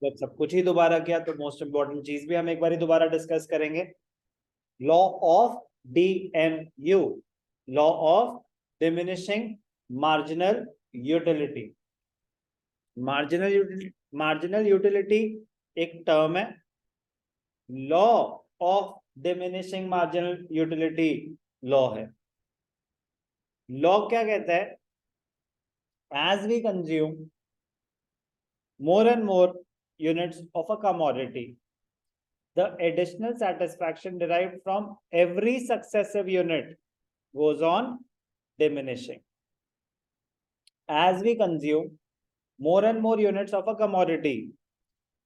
जब सब कुछ ही दोबारा किया तो मोस्ट इंपॉर्टेंट चीज भी हम एक बार दोबारा डिस्कस करेंगे। Law of DMU, law of diminishing marginal utility. Marginal utility एक टर्म है। Law of diminishing marginal utility law है। लॉ क्या कहता है? As we consume more and more units of a commodity, the additional satisfaction derived from every successive unit goes on diminishing. As we consume more and more units of a commodity,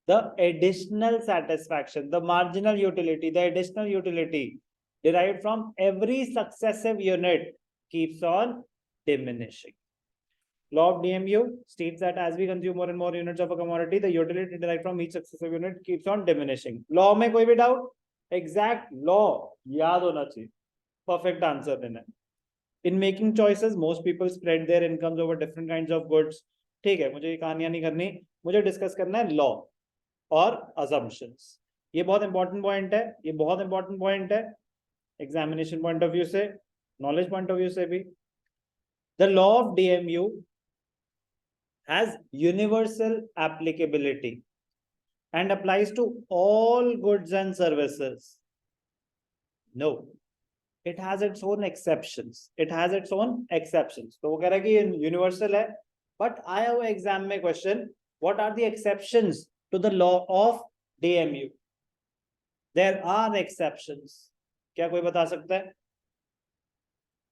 the additional satisfaction, the marginal utility, the additional utility derived from every successive unit keeps on diminishing. Law of DMU states that as we consume more and more units of a commodity, the utility derived from each successive unit keeps on diminishing. Law में कोई भी doubt? Exact law याद होना चाहिए, perfect answer देना है. In making choices, most people spread their incomes over different kinds of goods. ठीक है, मुझे ये कहानियां नहीं करनी, मुझे डिस्कस करना है लॉ और assumptions. ये बहुत इंपॉर्टेंट पॉइंट है, ये बहुत इंपॉर्टेंट पॉइंट है एग्जामिनेशन पॉइंट ऑफ व्यू से, नॉलेज पॉइंट ऑफ व्यू से भी. The law of DMU has universal applicability and applies to all goods and services. No, it has its own exceptions. It has its own exceptions. तो वो कह रहा है कि universal है, but आया हुआ एग्जाम में question, what are the exceptions to the law of DMU? There are exceptions. क्या कोई बता सकता है?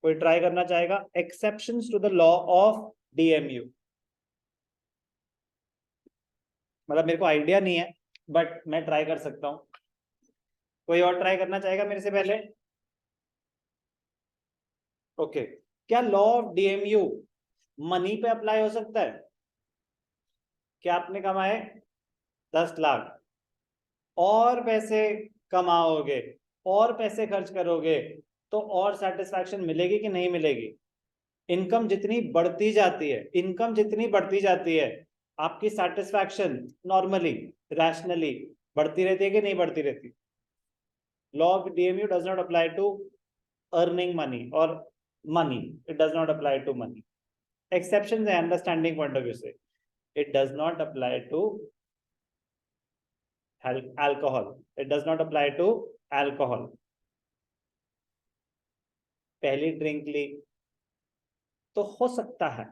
कोई ट्राई करना चाहेगा? Exceptions to the law of DMU. मतलब मेरे को आइडिया नहीं है, बट मैं ट्राई कर सकता हूं. कोई और ट्राई करना चाहेगा मेरे से पहले? ओके. क्या लॉ ऑफ DMU मनी पे अप्लाई हो सकता है? क्या आपने कमाए 10 लाख और पैसे कमाओगे और पैसे खर्च करोगे तो और सेटिस्फैक्शन मिलेगी कि नहीं मिलेगी? इनकम जितनी बढ़ती जाती है, इनकम जितनी बढ़ती जाती है, आपकी सेटिस्फैक्शन नॉर्मली रैशनली बढ़ती रहती है कि नहीं बढ़ती रहती? Law of DMU does not apply to earning money और money, it does not apply to money. Exception है अंडरस्टैंडिंग पॉइंट ऑफ व्यू से. It does not apply to alcohol, it does not apply to alcohol. पहली drink ली तो हो सकता है,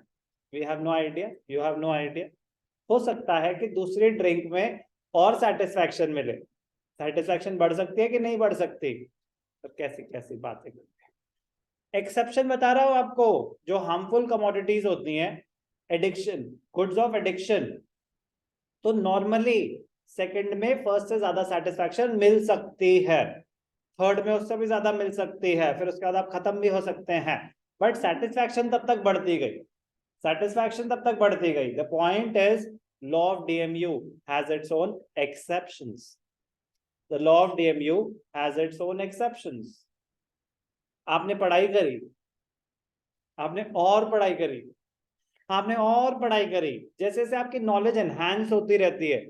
we have no idea, you have no idea, हो सकता है कि दूसरी ड्रिंक में और सेटिस्फैक्शन मिले. सेटिस्फैक्शन बढ़ सकती है कि नहीं बढ़ सकती? तो कैसी कैसी बातें करते हैं. एक्सेप्शन बता रहा हूं आपको. जो हार्मफुल कमोडिटीज होती हैं, एडिक्शन, गुड्स ऑफ एडिक्शन, तो नॉर्मली सेकंड में फर्स्ट से ज्यादा सेटिस्फैक्शन मिल सकती है, थर्ड में उससे भी ज्यादा मिल सकती है, फिर उसके बाद आप खत्म भी हो सकते हैं, बट सेटिस्फैक्शन तब तक बढ़ती गई, सेटिस्फैक्शन तब तक बढ़ती गई. The point is law of DMU has its own exceptions. The law of DMU has its own exceptions. आपने पढ़ाई करी, आपने और पढ़ाई करी, आपने और पढ़ाई करी, जैसे जैसे आपकी नॉलेज एनहांस होती रहती है.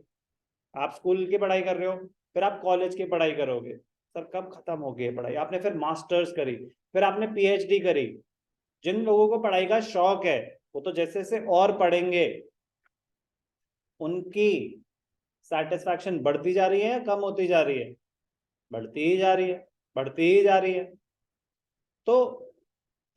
आप स्कूल की पढ़ाई कर रहे हो, फिर आप कॉलेज की पढ़ाई करोगे, सर कब खत्म होगी ये पढ़ाई? आपने फिर मास्टर्स करी, फिर आपने PhD करी. जिन लोगों को पढ़ाई का शौक है वो तो जैसे जैसे और पढ़ेंगे, उनकी सेटिस्फैक्शन बढ़ती जा रही है या कम होती जा रही है? बढ़ती ही जा रही है, बढ़ती ही जा रही है. तो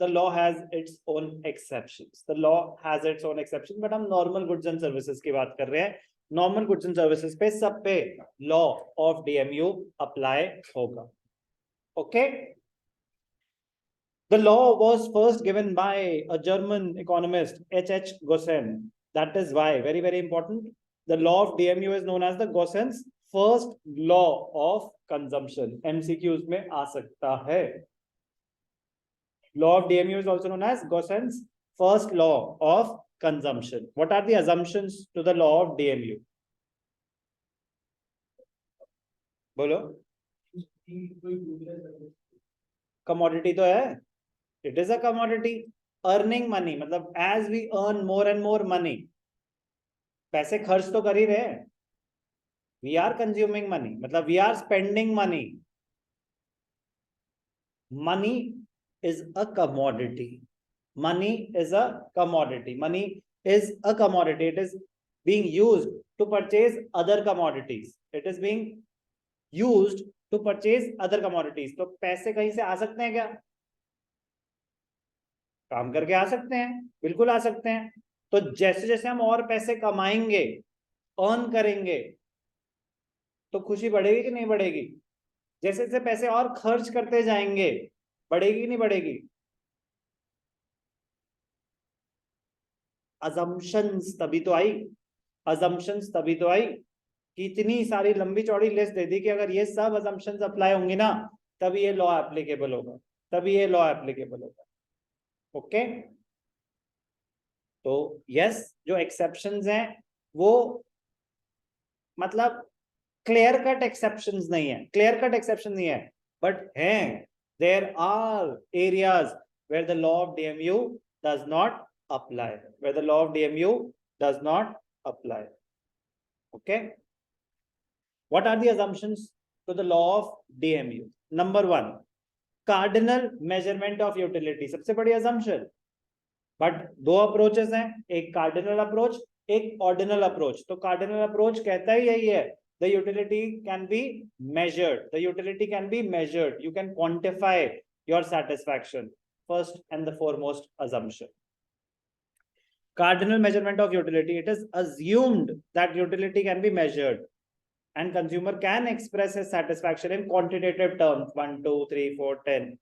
the law has its own exceptions, the law has its own exception, but हम normal goods and services की बात कर रहे हैं. नॉर्मल गुड्स एंड सर्विसेज पे सब पे लॉ ऑफ DMU अप्लाई होगा. Okay. The law was first given by a German economist, H.H. Gossen. That is why, very very important, the law of DMU is known as the Gossen's first law of consumption. MCQs में आ सकता है. Law of DMU is also known as Gossen's first law of consumption. What are the assumptions to the law of DMU? बोलो. Commodity तो है, it is a commodity. Earning money मतलब as we earn more and more money, पैसे खर्च तो कर ही रहे हैं, वी आर कंज्यूमिंग मनी, मतलब we are spending money. Money is a commodity. Money is a commodity. Money is a commodity. It is being used to purchase other commodities. It is being used to purchase other commodities. तो पैसे कहीं से आ सकते हैं क्या? काम करके आ सकते हैं, बिल्कुल आ सकते हैं. तो जैसे जैसे हम और पैसे कमाएंगे, अर्न करेंगे, तो खुशी बढ़ेगी कि नहीं बढ़ेगी? जैसे जैसे पैसे और खर्च करते जाएंगे, बढ़ेगी कि नहीं बढ़ेगी? अजम्पशंस तभी तो आई, अजम्पशंस तभी तो आई कि इतनी सारी लंबी चौड़ी लिस्ट दे दी कि अगर ये सब अजम्पशंस अप्लाई होंगी ना, तभी ये लॉ एप्लीकेबल होगा, तभी ये लॉ एप्लीकेबल होगा. ओके, तो यस, जो एक्सेप्शंस हैं वो मतलब क्लियर कट एक्सेप्शंस नहीं है, क्लियर कट एक्सेप्शन नहीं है, बट हैं, there are areas where the law of DMU does not apply, where the law of DMU does not apply. Okay, what are the assumptions to the law of DMU? Number one, cardinal measurement of utility, सबसे बड़ी assumption. But दो approaches हैं, एक cardinal approach, एक ordinal approach. तो cardinal approach कहता ही यही है, the utility can be measured, the utility can be measured, you can quantify your satisfaction, first and the foremost assumption. Cardinal measurement of utility, it is assumed that utility can be measured and consumer can express his satisfaction in quantitative terms, 1 2 3 4 10.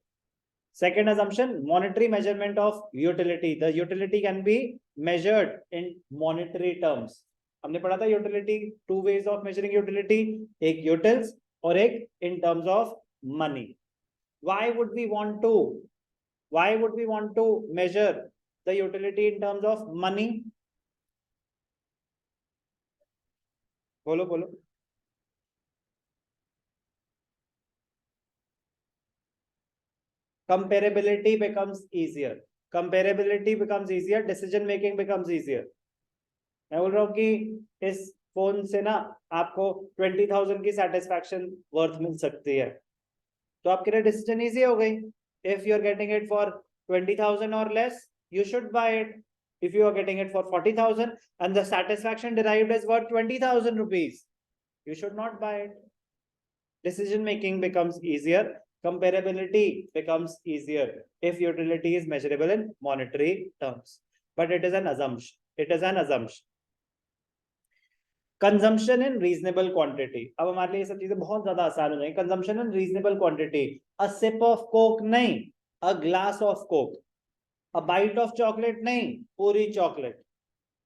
Second assumption, monetary measurement of utility, the utility can be measured in monetary terms. हमने पढ़ा था utility, two ways of measuring utility, एक utils और एक in terms of money. Why would we want to measure the utility in terms of money? बोलो. Comparability becomes easier, decision making becomes easier. मैं बोल रहा हूँ कि इस फोन से ना आपको 20,000 की सेटिस्फैक्शन वर्थ मिल सकती है, तो आपके लिए डिसीजन इजी हो गई. If you are getting it for 20,000 और less, you should buy it. If you are getting it for 40,000 and the satisfaction derived is worth 20,000 rupees, you should not buy it. Decision making becomes easier, comparability becomes easier if utility is measurable in monetary terms, but it is an assumption. Consumption in reasonable quantity, अब हमारे लिए ये सब चीजें बहुत ज्यादा आसान हो जाएंगी. Consumption in reasonable quantity, a sip of Coke नहीं, a glass of Coke. A bite of chocolate नहीं, पूरी चॉकलेट.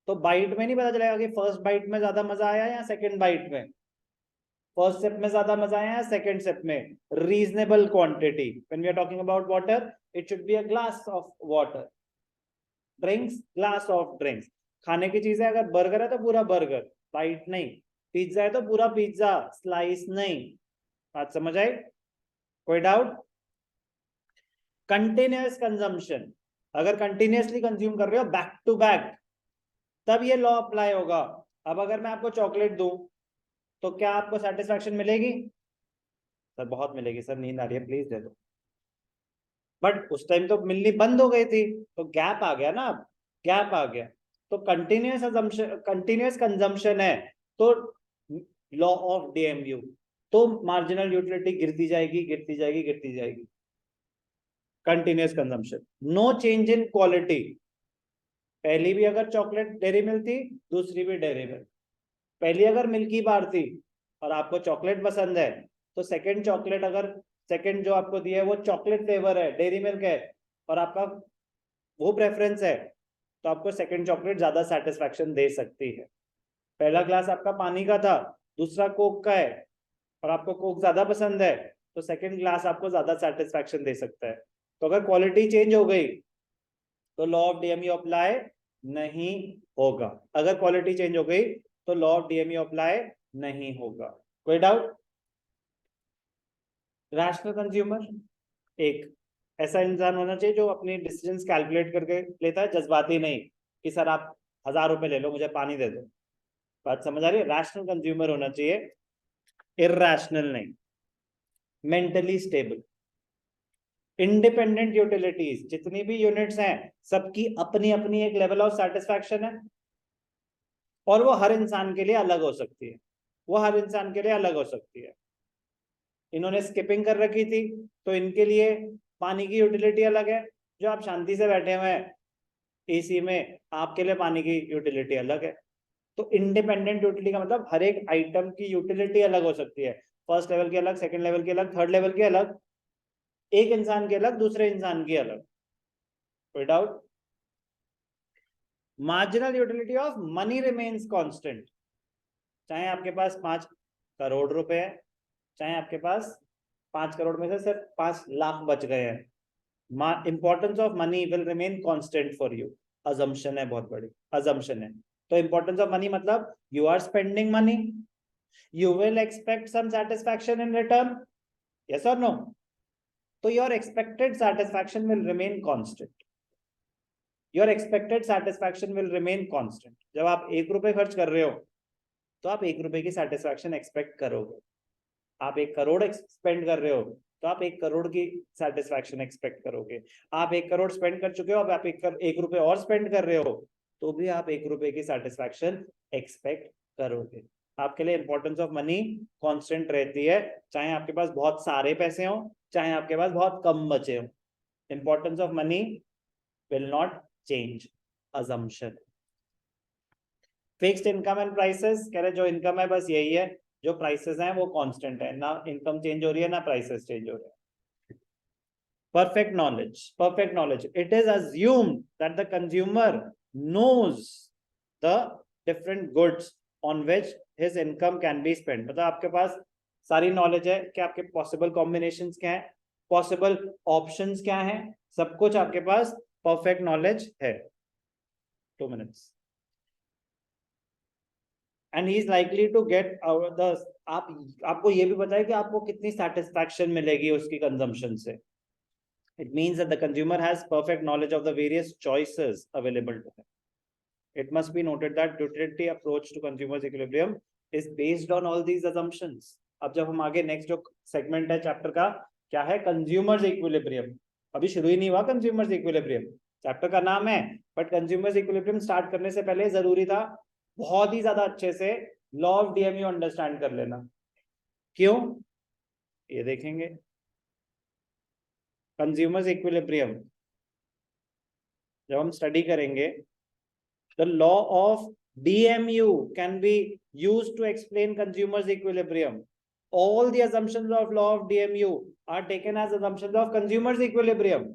तो बाइट में नहीं पता चलेगा कि फर्स्ट बाइट में ज्यादा मजा आया या सेकंड बाइट में, फर्स्ट सिप में ज्यादा मजा आया या सेकंड सिप में. Reasonable quantity, when we are talking about water, it should be a glass of water. Drinks, glass of drinks. खाने की चीजें, अगर बर्गर है तो पूरा बर्गर, बाइट नहीं. पिज्जा है तो पूरा पिज्जा, स्लाइस नहीं. बात समझ आई? कोई डाउट? कंटिन्यूअस कंजम्पशन, अगर कंटिन्यूअसली कंज्यूम कर रहे हो बैक टू बैक, तब ये लॉ अप्लाई होगा. अब अगर मैं आपको चॉकलेट दूं तो क्या आपको सेटिस्फैक्शन मिलेगी? सर बहुत मिलेगी सर, नींद आ रही है, प्लीज दे दो. बट उस टाइम तो मिलनी बंद हो गई थी, तो गैप आ गया ना, अब गैप आ गया. तो कंटिन्यूअस कंजम्पशन है, तो लॉ ऑफ डीएमयू, तो मार्जिनल यूटिलिटी गिरती जाएगी. Continuous consumption, no change in quality, पहली भी अगर चॉकलेट डेयरी मिल्क थी, दूसरी भी डेयरी मिल्क. पहली अगर मिल्की बार थी और आपको चॉकलेट पसंद है, तो सेकंड चॉकलेट, अगर सेकंड जो आपको दिया है वो चॉकलेट फ्लेवर है, डेयरी मिल्क है, और आपका वो प्रेफरेंस है, तो आपको सेकंड चॉकलेट ज्यादा सेटिस्फैक्शन दे सकती है. पहला ग्लास आपका पानी का था, दूसरा कोक का है, और आपको कोक ज्यादा पसंद है, तो सेकंड ग्लास आपको ज्यादा सेटिस्फैक्शन दे सकता है. तो अगर क्वालिटी चेंज हो गई तो लॉ ऑफ डीएमयू अप्लाई नहीं होगा. अगर क्वालिटी चेंज हो गई तो लॉ ऑफ डीएमयू अप्लाई नहीं होगा. कोई डाउट? रैशनल कंज्यूमर एक ऐसा इंसान होना चाहिए जो अपनी डिसीजंस कैलकुलेट करके लेता है, जज्बाती नहीं कि सर आप 1,000 रुपए ले लो, मुझे पानी दे दो. बात समझ आ रही है? रैशनल कंज्यूमर होना चाहिए इर्रेशनल नहीं, मेंटली स्टेबल। इंडिपेंडेंट यूटिलिटीज जितनी भी यूनिट्स हैं सबकी अपनी अपनी एक लेवल ऑफ सेटिस्फैक्शन है, और वो हर इंसान के लिए अलग हो सकती है, वो हर इंसान के लिए अलग हो सकती है। इन्होंने स्किपिंग कर रखी थी तो इनके लिए पानी की यूटिलिटी अलग है, जो आप शांति से बैठे हुए हैं एसी में, आपके लिए पानी की यूटिलिटी अलग है। तो इंडिपेंडेंट यूटिलिटी का मतलब हर एक आइटम की यूटिलिटी अलग हो सकती है, फर्स्ट लेवल की अलग, सेकंड लेवल की अलग, थर्ड लेवल की अलग, एक इंसान की अलग, दूसरे इंसान की अलग। कोई doubt? Marginal utility of money remains constant. चाहे आपके पास 5 करोड़ रुपए है, चाहे आपके पास 5 करोड़ में से सिर्फ 5 लाख बच गए हैं, importance of money will remain constant for you. Assumption है, बहुत बड़ी अजम्पशन है। तो इंपॉर्टेंस ऑफ मनी मतलब you are spending money, you will expect some satisfaction in return, yes or no? So your expected satisfaction will remain constant, your expected satisfaction will remain constant। जब आप 1 रुपए खर्च कर रहे हो तो आप 1 रुपए की सेटिस्फैक्शन एक्सपेक्ट करोगे, आप 1 करोड़ स्पेंड कर रहे हो तो आप 1 करोड़ की सेटिस्फैक्शन एक्सपेक्ट करोगे, आप 1 करोड़ स्पेंड कर चुके हो, अब आप 1 रुपए और स्पेंड कर रहे हो तो भी आप 1 रुपए की सेटिस्फैक्शन एक्सपेक्ट करोगे। आपके लिए इंपॉर्टेंस ऑफ मनी कांस्टेंट रहती है, चाहे आपके पास बहुत सारे पैसे हो, चाहे आपके पास बहुत कम बचे हो, importance of money will not change. Assumption. Fixed income and prices, कह रहे जो इनकम है बस यही है, जो प्राइसेस हैं वो कांस्टेंट है, ना इनकम चेंज हो रही है ना प्राइसेस चेंज हो रहे हैं। perfect knowledge, it is assumed that the consumer knows the different goods on which his income can be spent। मतलब आपके पास सारी नॉलेज है कि आपके पॉसिबल कॉम्बिनेशंस क्या है, पॉसिबल ऑप्शंस क्या हैं, सब कुछ आपके पास परफेक्ट नॉलेज है। 2 minutes। And he is likely to get the, आपको ये भी पता है कि आपको कितनी सेटिस्फैक्शन मिलेगी उसकी कंजम्पशन से। It means that the consumer has perfect knowledge of the various choices available to him। It must be noted that utility approach to consumers equilibrium is based on all these assumptions। अब जब हम आगे next जो segment है chapter का, क्या है? Consumers equilibrium. अभी शुरू ही नहीं हुआ कंज्यूमर्स इक्विलिब्रियम, चैप्टर का नाम है, बट कंज्यूमर्स इक्विलिब्रियम स्टार्ट करने से पहले जरूरी था बहुत ही ज्यादा अच्छे से लॉ ऑफ डीएमयू अंडरस्टैंड कर लेना। क्यों? ये देखेंगे। कंज्यूमर्स इक्विलिब्रियम जब हम स्टडी करेंगे, the law of DMU can be used to explain consumers equilibrium। all the assumptions of law of DMU are taken as assumptions of consumers equilibrium।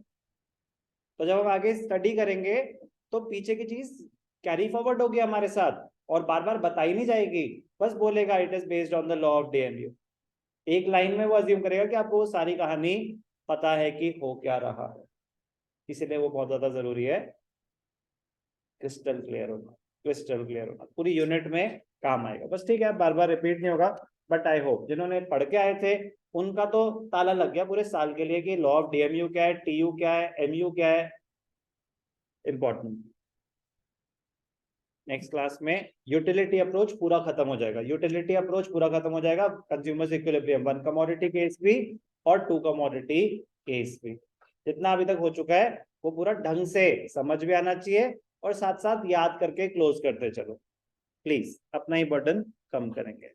तो जब हम आगे स्टडी करेंगे तो पीछे की चीज कैरी फॉरवर्ड होगी हमारे साथ और बार बार बताई नहीं जाएगी, बस बोलेगा it is based on the law of DMU। एक लाइन में वो अज्यूम करेगा कि आपको वो सारी कहानी पता है कि हो क्या रहा है, इसीलिए वो बहुत ज्यादा जरूरी है क्रिस्टल क्लियर होना, क्रिस्टल क्लियर होना पूरी यूनिट में काम आएगा। बस ठीक है, बार बार रिपीट नहीं होगा, बट आई होप जिन्होंने पढ़ के आए थे उनका तो ताला लग गया पूरे साल के लिए कि लॉ ऑफ डीएमयू क्या है, टीयू क्या है, एमयू क्या है, इंपॉर्टेंट। नेक्स्ट क्लास में यूटिलिटी अप्रोच पूरा खत्म हो जाएगा, यूटिलिटी अप्रोच पूरा खत्म हो जाएगा, कंज्यूमर्स इक्विलिब्रियम 1 कमोडिटी केस भी और 2 कमोडिटी केस भी। जितना अभी तक हो चुका है वो पूरा ढंग से समझ भी आना चाहिए और साथ साथ याद करके क्लोज करते चलो। प्लीज अपना ही बर्डन कम करेंगे।